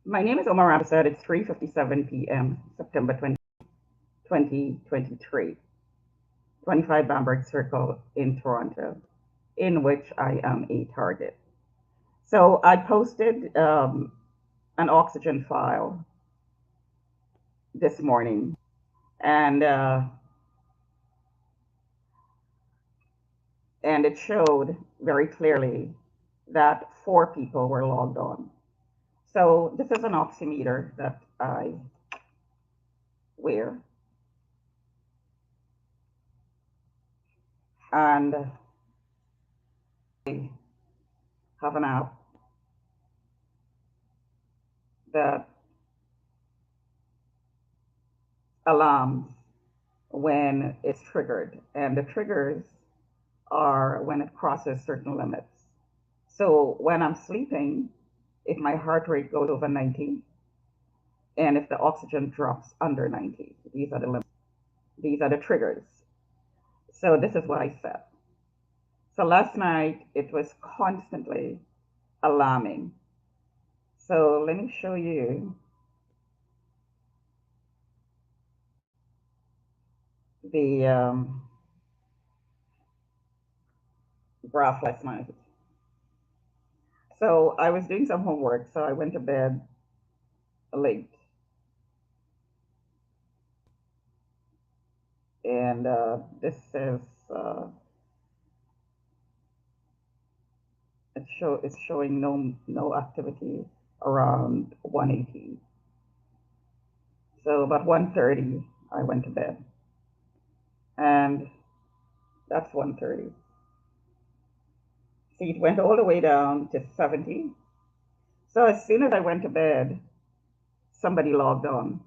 My name is Omar Abasad. It's 3:57 p.m., September 2023, 25 Bamberg Circle in Toronto, in which I am a target. So I posted an oxygen file this morning, and and it showed very clearly that 4 people were logged on. So this is an oximeter that I wear, and I have an app that alarms when it's triggered, and the triggers are when it crosses certain limits. So when I'm sleeping, if my heart rate goes over 90 and if the oxygen drops under 90, these are the limits. These are the triggers. So this is what I set. So last night it was constantly alarming. So let me show you the graph last night. So I was doing some homework, so I went to bed late. And this is it's showing no activity around 1:18. So about 1:30, I went to bed, and that's 1:30. See, it went all the way down to 70. So as soon as I went to bed, somebody logged on.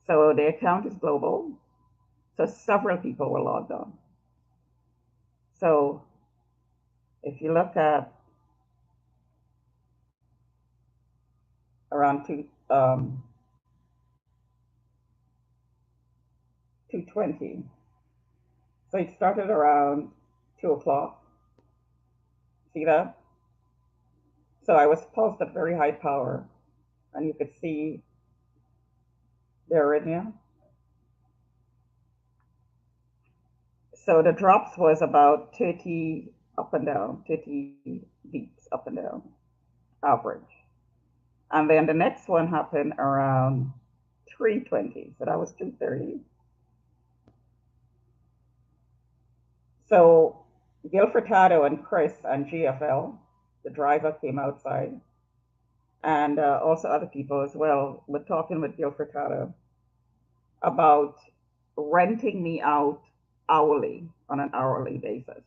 So the account is global. So several people were logged on. So if you look at around 2:20, so it started around 2 o'clock. See that? So I was pulsed at very high power, and you could see the arrhythmia. So the drops was about 30 up and down, 30 beats up and down, average. And then the next one happened around 3:20, so that was 2:30. So Gil Furtado and Chris and GFL, the driver, came outside, and also other people as well, were talking with Gil Furtado about renting me out hourly on an hourly basis.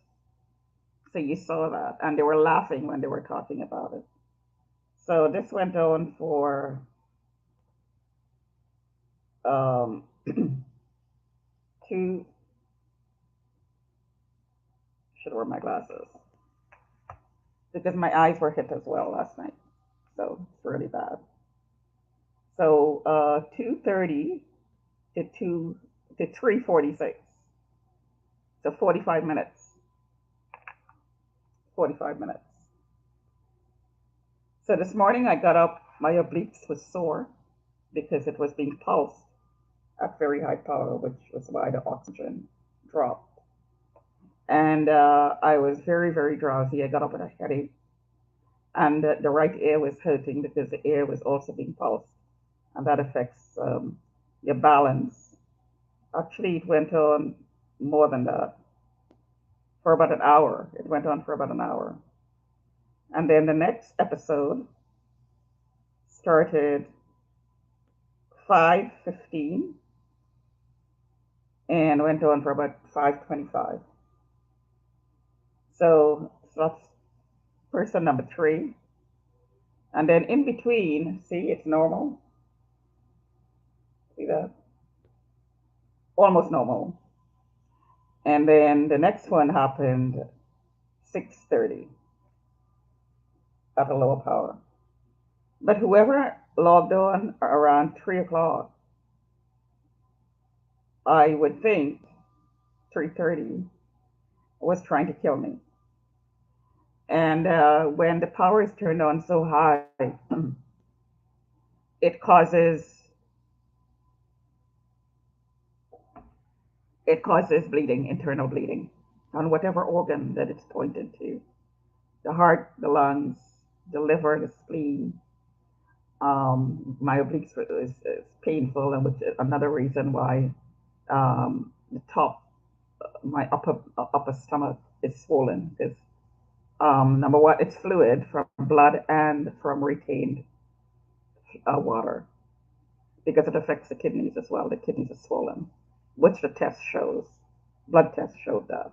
So you saw that, and they were laughing when they were talking about it. So this went on for um, two. Should wear my glasses because my eyes were hit as well last night. So it's really bad. So 2:30 to 3:46. So 45 minutes. 45 minutes. So this morning I got up. My obliques was sore because it was being pulsed at very high power, which was why the oxygen dropped. And I was very, very drowsy. I got up with a headache, and the right ear was hurting because the ear was also being pulsed, and that affects your balance. Actually, it went on more than that for about an hour. It went on for about an hour. And then the next episode started 5:15 and went on for about 5:25. So that's person number 3. And then in between, see, it's normal. See that? Almost normal. And then the next one happened 6:30 at a lower power. But whoever logged on around 3 o'clock, I would think 3:30, was trying to kill me. And when the power is turned on so high, it causes it causes bleeding, internal bleeding, on whatever organ that it's pointed to: the heart, the lungs, the liver, the spleen. My obliques is painful, and which is another reason why the top, my upper stomach is swollen. Because number one, it's fluid from blood and from retained water, because it affects the kidneys as well. The kidneys are swollen, which the test shows. Blood test showed that.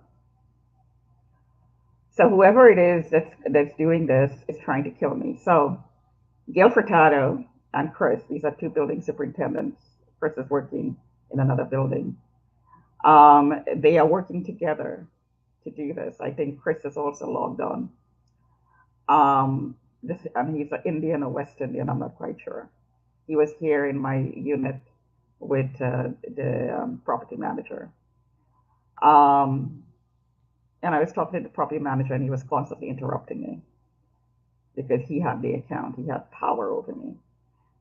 So whoever it is that's doing this is trying to kill me. So Gail Furtado and Chris, these are two building superintendents. Chris is working in another building. They are working together to do this. I think Chris is also logged on. And he's an Indian or West Indian, I'm not quite sure. He was here in my unit with the property manager. Um, and I was talking to the property manager, and he was constantly interrupting me because he had the account, he had power over me.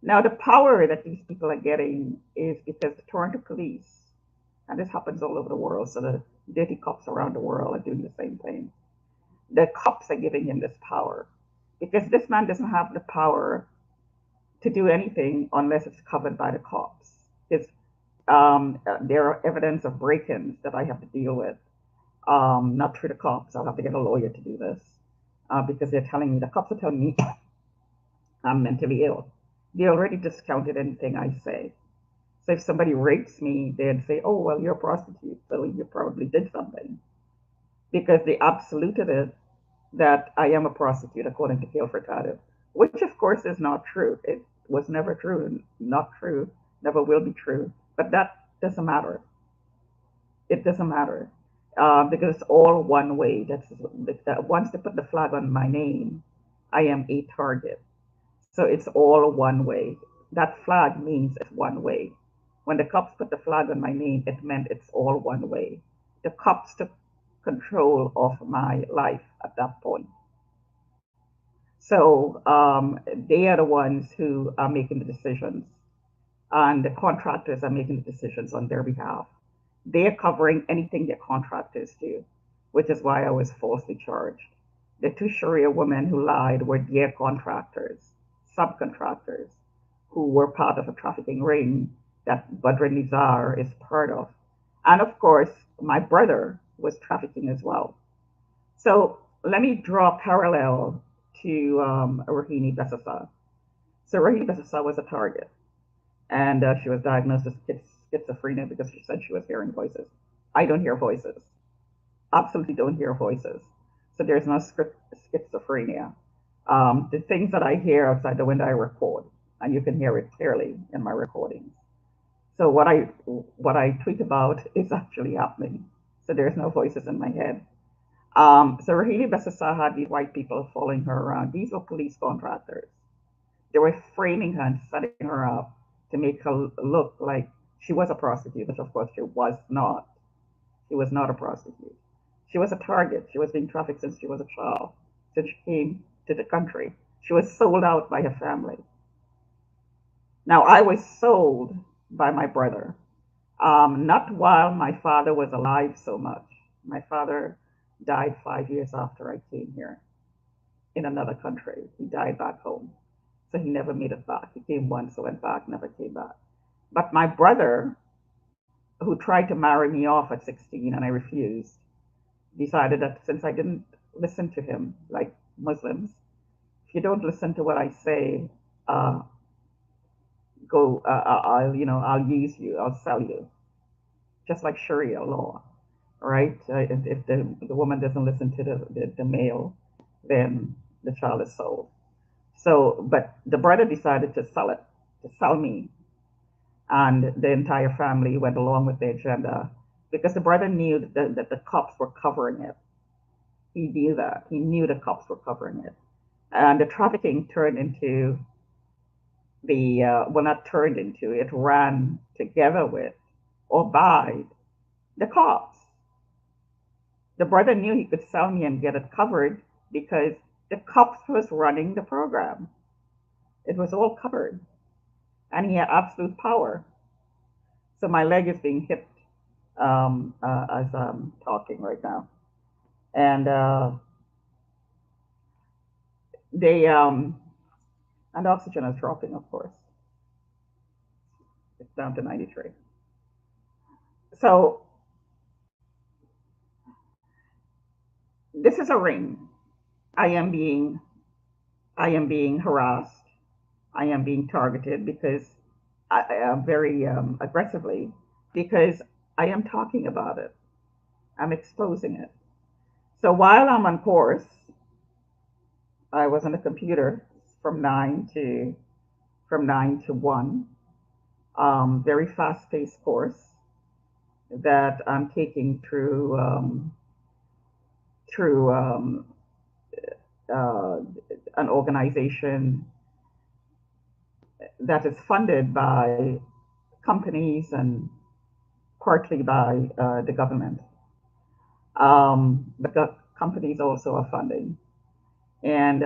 Now, the power that these people are getting is because the Toronto police, and this happens all over the world, so the dirty cops around the world are doing the same thing. The cops are giving him this power because this man doesn't have the power to do anything unless it's covered by the cops. Because there are evidence of break-ins that I have to deal with, not through the cops. I'll have to get a lawyer to do this because they're telling me, the cops are telling me I'm mentally ill. They already discounted anything I say. So if somebody rapes me, they'd say, "Oh, well, you're a prostitute, so you probably did something," because they absoluted it that I am a prostitute, according to Gail Furtado, which of course is not true. It was never true, not true, never will be true. But that doesn't matter. It doesn't matter because it's all one way. That once they put the flag on my name, I am a target. So it's all one way. That flag means it's one way. When the cops put the flag on my name, it meant it's all one way. The cops took control of my life at that point. So they are the ones who are making the decisions, and the contractors are making the decisions on their behalf. They are covering anything their contractors do, which is why I was falsely charged. The two Sharia women who lied were their contractors, subcontractors, who were part of a trafficking ring that Badr Nizar is part of. And of course, my brother was trafficking as well. So let me draw a parallel to Rohini Besasa. So Rohini Besasa was a target, and she was diagnosed with schizophrenia because she said she was hearing voices. I don't hear voices. Absolutely don't hear voices. So there's no schizophrenia. The things that I hear outside the window, I record, and you can hear it clearly in my recordings. So what I tweet about is actually happening. So there's no voices in my head. So Rahili Besasa had these white people following her around. These were police contractors. They were framing her and setting her up to make her look like she was a prostitute, which of course she was not. She was not a prostitute. She was a target. She was being trafficked since she was a child, since she came to the country. She was sold out by her family. Now, I was sold by my brother, not while my father was alive so much. My father died 5 years after I came here in another country. He died back home. So he never made it back. He came once, went back, never came back. But my brother, who tried to marry me off at 16 and I refused, decided that since I didn't listen to him, like Muslims, if you don't listen to what I say, uh, I'll use you, I'll sell you, just like Sharia law, right? If the woman doesn't listen to the male, then the child is sold. So, but the brother decided to sell it, to sell me, and the entire family went along with the agenda because the brother knew that the cops were covering it. He knew that. He knew the cops were covering it. And the trafficking turned into well, not turned into, it ran together with or by the cops. The brother knew he could sell me and get it covered because the cops was running the program. It was all covered. and he had absolute power. So my leg is being hit as I'm talking right now, and they and oxygen is dropping, of course. It's down to 93. So this is a ring. I am being I am being harassed. I am being targeted because I am very aggressively because I am talking about it. I'm exposing it. So while I'm on course, I was on the computer from 9 to 1. Very fast-paced course that I'm taking through uh, an organization that is funded by companies and partly by the government. But the companies also are funding, and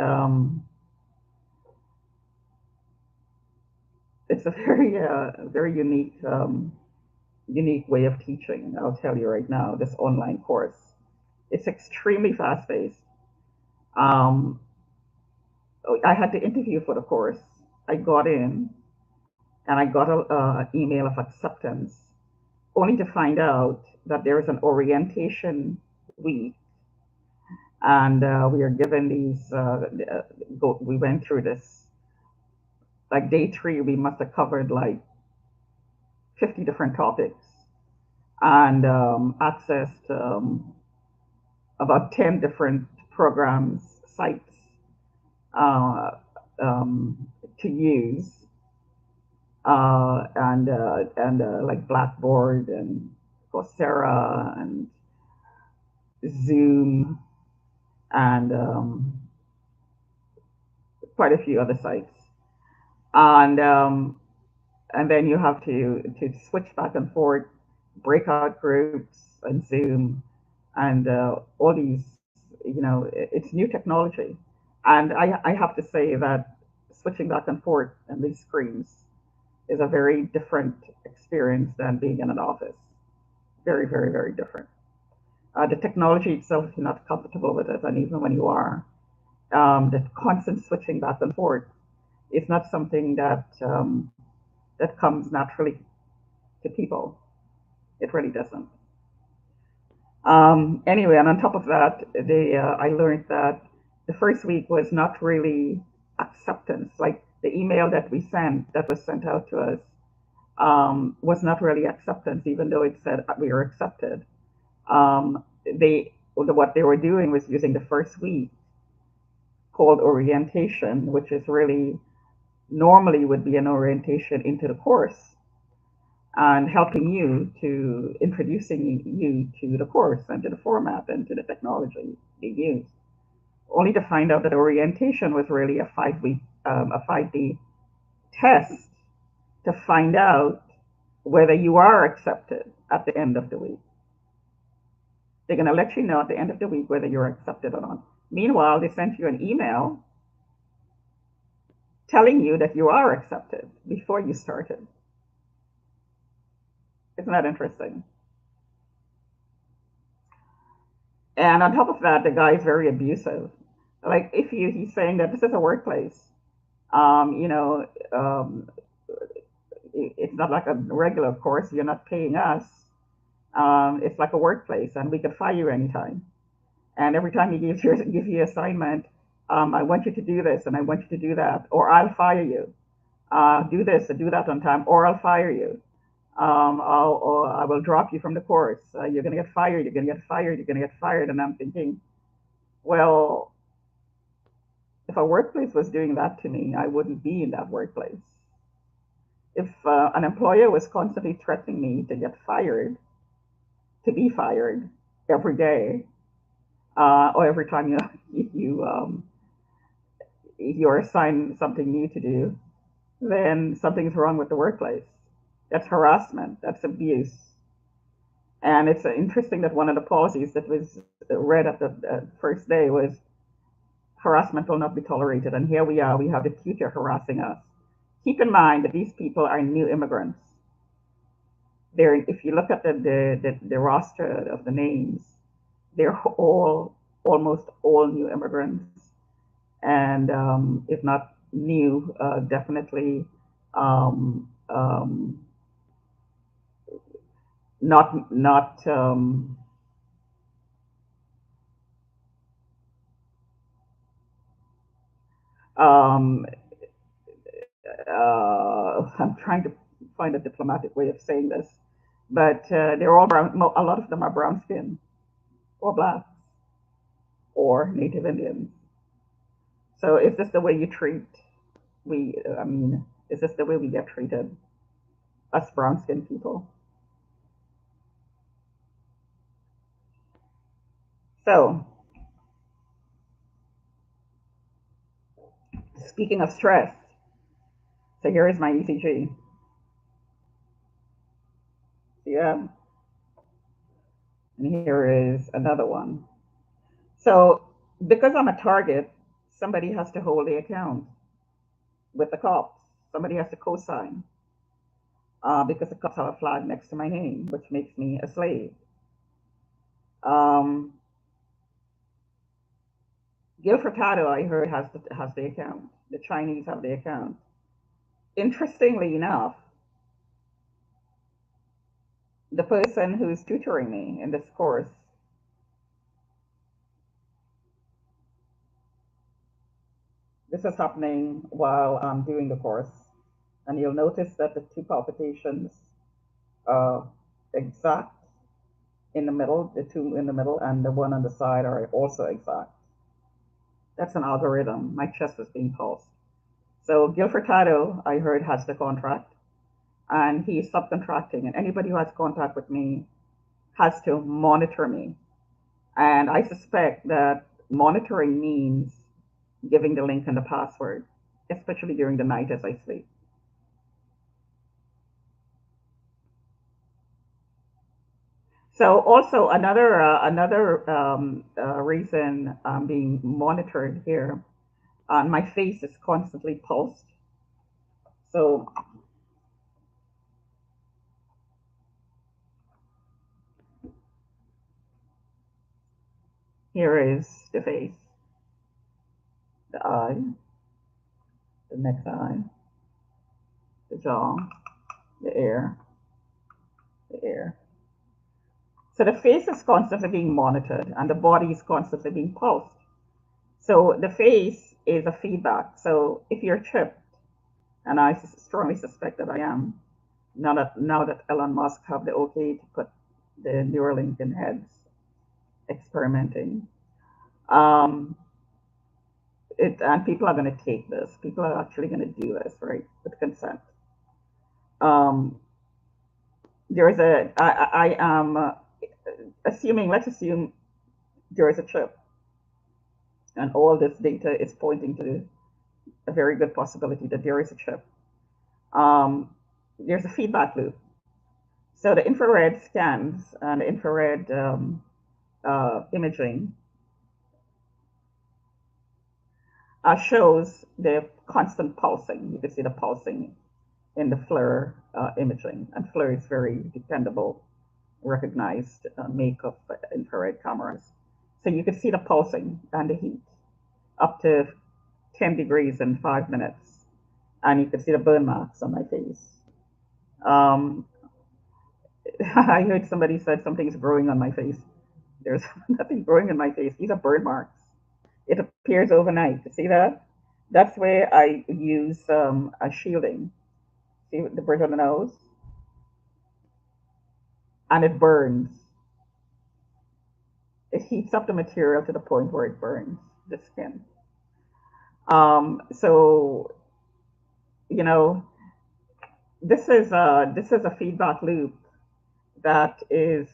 it's a very unique way of teaching. I'll tell you right now, this online course. It's extremely fast paced. Um, I had to interview for the course. I got in and I got an email of acceptance, only to find out that there is an orientation week, and we are given these. We went through this. Like day three, we must have covered like 50 different topics and accessed about 10 different programs, sites uh, um, to use, and like Blackboard and Coursera and Zoom and quite a few other sites. And and then you have to switch back and forth, breakout groups and Zoom, and all these. It's new technology, and I have to say that switching back and forth on these screens is a very different experience than being in an office. Very, very, very different. The technology itself, you're not comfortable with it, and even when you are, the constant switching back and forth is not something that comes naturally to people. It really doesn't. Anyway, and on top of that, I learned that the first week was not really acceptance. Like the email that we sent, that was sent out to us, was not really acceptance, even though it said we were accepted. What they were doing was using the first week called orientation, which is really normally would be an orientation into the course and helping you to introducing you to the course and to the format and to the technology they use. Only to find out that orientation was really a 5 week, a 5-day test to find out whether you are accepted at the end of the week. They're going to let you know at the end of the week whether you're accepted or not. Meanwhile, they sent you an email telling you that you are accepted before you started. Isn't that interesting? And on top of that, the guy is very abusive. Like if he's saying that this is a workplace, um, you know, um, it's not like a regular course. You're not paying us. It's like a workplace, and we could fire you anytime. And every time he gives you assignment, I want you to do this, and I want you to do that, or I'll fire you. Do this and do that on time, or I'll fire you. Or I will drop you from the course. You're going to get fired. You're going to get fired. You're going to get fired. And I'm thinking, well, if a workplace was doing that to me, I wouldn't be in that workplace. If an employer was constantly threatening me to get fired, to be fired every day, or every time you're assigned something new to do, then something's wrong with the workplace. That's harassment. That's abuse. And it's interesting that one of the policies that was read at the first day was harassment will not be tolerated. And here we are, we have the tutor harassing us. Keep in mind that these people are new immigrants. They're, if you look at the roster of the names, they're all almost all new immigrants, and if not new, definitely not um, I'm trying to find a diplomatic way of saying this, but they're all brown. A lot of them are brown skin or black or Native Indians. So is this the way you treat we? I mean, is this the way we get treated, us brown skin people? So speaking of stress, so here is my ECG. Yeah, and here is another one. So because I'm a target, somebody has to hold the account with the cops. Somebody has to co-sign because the cops have a flag next to my name, which makes me a slave. Um, Gil Furtado, I heard, has the account. The Chinese have the account. Interestingly enough, the person who's tutoring me in this course, this is happening while I'm doing the course, and you'll notice that the two palpitations are exact in the middle, the two in the middle, and the one on the side are also exact. That's an algorithm. My chest is being pulsed. So Gil Furtado, I heard, has the contract, and he's subcontracting, and anybody who has contact with me has to monitor me. And I suspect that monitoring means giving the link and the password, especially during the night as I sleep. So also another reason I'm being monitored here, my face is constantly pulsed. So here is the face, the eye, the next eye, the jaw, the ear, the ear. So the face is constantly being monitored and the body is constantly being pulsed. So the face is a feedback. So if you're chipped, and I strongly suspect that I am, now that Elon Musk have the okay to put the Neuralink in heads, experimenting, um, and people are going to take this. People are actually going to do this, right, with consent. Um, there is a, I am assuming, let's assume there is a chip, and all this data is pointing to a very good possibility that there is a chip. Um, there's a feedback loop. So the infrared scans and the infrared imaging shows the constant pulsing. You can see the pulsing in the FLIR imaging, and FLIR is very dependable, recognized make of infrared cameras. So you can see the pulsing and the heat up to 10 degrees in 5 minutes, and you can see the burn marks on my face. Um, I heard somebody said something's growing on my face. There's nothing growing in my face. These are burn marks. It appears overnight. You see that? That's where I use a shielding. See the bridge on the nose? And it burns. It heats up the material to the point where it burns the skin. So, you know, this is a feedback loop that is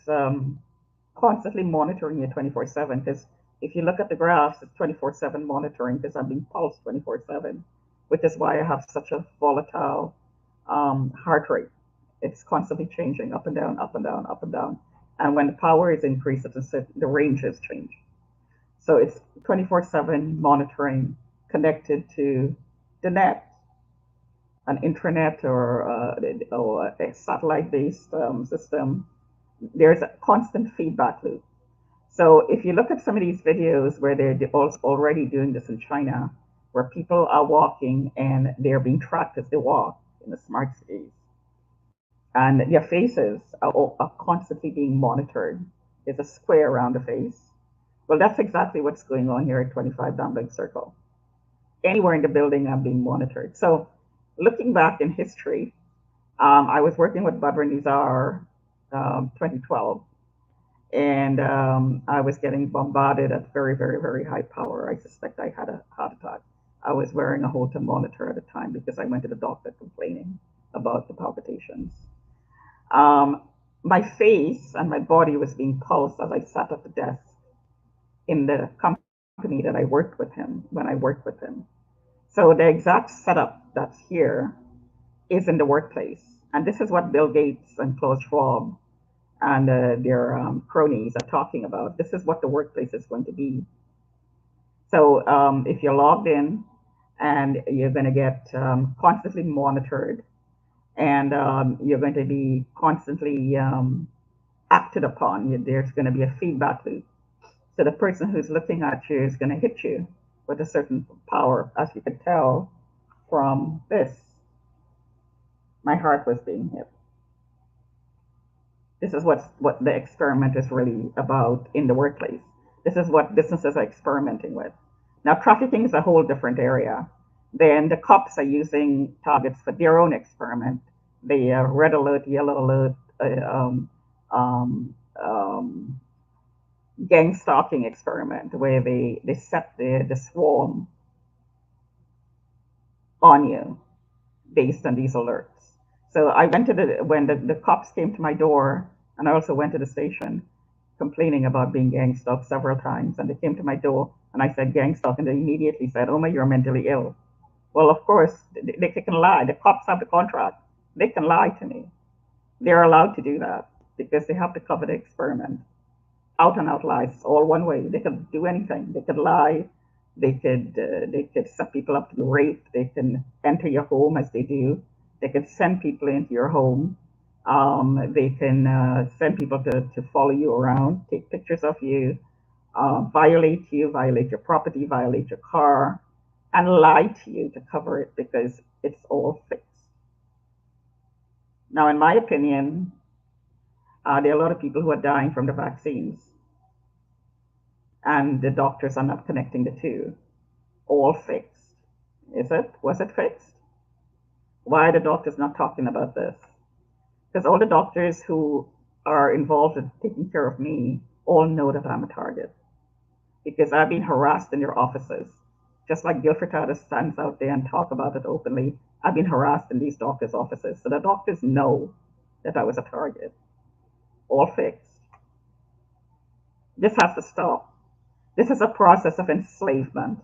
constantly monitoring you 24/7. Because if you look at the graphs, it's 24/7 monitoring because I'm being pulsed 24/7, which is why I have such a volatile heart rate. It's constantly changing up and down, up and down, up and down. And when the power is increased, the ranges change. So it's 24/7 monitoring connected to the net. an intranet or a satellite-based system, there's a constant feedback loop. So if you look at some of these videos where they're already doing this in China, where people are walking and they're being tracked as they walk in the smart cities, and their faces are constantly being monitored. There's a square around the face. Well, that's exactly what's going on here at 25 Dumpling Circle. Anywhere in the building, I'm being monitored. So looking back in history, I was working with Badr Nizar 2012, and I was getting bombarded at very, very, very high power. I suspect I had a heart attack. I was wearing a Holter monitor at the time because I went to the doctor complaining about the palpitations. Um, my face and my body was being pulsed as I sat at the desk in the company that I worked with him when I worked with him. So the exact setup that's here is in the workplace. And this is what Bill Gates and Klaus Schwab and their cronies are talking about. This is what the workplace is going to be. So if you're logged in and you're going to get constantly monitored and you're going to be constantly acted upon, there's going to be a feedback loop. So the person who's looking at you is going to hit you with a certain power, as you could tell from this. My heart was being hit. This is what the experiment is really about in the workplace. This is what businesses are experimenting with. Now, trafficking is a whole different area. Then the cops are using targets for their own experiment. The red alert, yellow alert, um, um, gang stalking experiment, where they set the swarm on you based on these alerts. So I went to when the cops came to my door, and I also went to the station complaining about being gang stalked several times. And they came to my door, and I said gang stalk, and they immediately said, "Oh my, you're mentally ill." Well, of course, they can lie. The cops have the contract. They can lie to me. They're allowed to do that because they have to cover the experiment. Out and out lies, all one way. They could do anything. They could lie. They could set people up to be raped. They can enter your home as they do. They could send people into your home. They can send people to follow you around, take pictures of you, violate you, violate your property, violate your car, and lie to you to cover it because it's all fixed. Now, in my opinion, there are a lot of people who are dying from the vaccines, and the doctors are not connecting the two. All fixed. Is it? Was it fixed? Why are the doctors not talking about this? Because all the doctors who are involved in taking care of me all know that I'm a target. Because I've been harassed in their offices. Just like Gil Furtado stands out there and talk about it openly, I've been harassed in these doctors' offices. So the doctors know that I was a target. All fixed. This has to stop. This is a process of enslavement.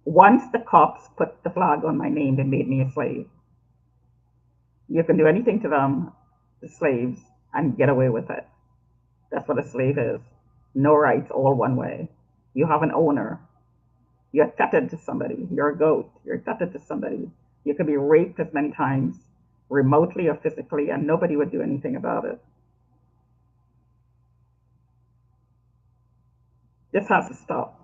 Once the cops put the flag on my name, they made me a slave. You can do anything to them, the slaves, and get away with it. That's what a slave is. No rights, all one way. You have an owner. You're tethered to somebody. You're a goat. You're tethered to somebody. You could be raped as many times, remotely or physically, and nobody would do anything about it. This has to stop.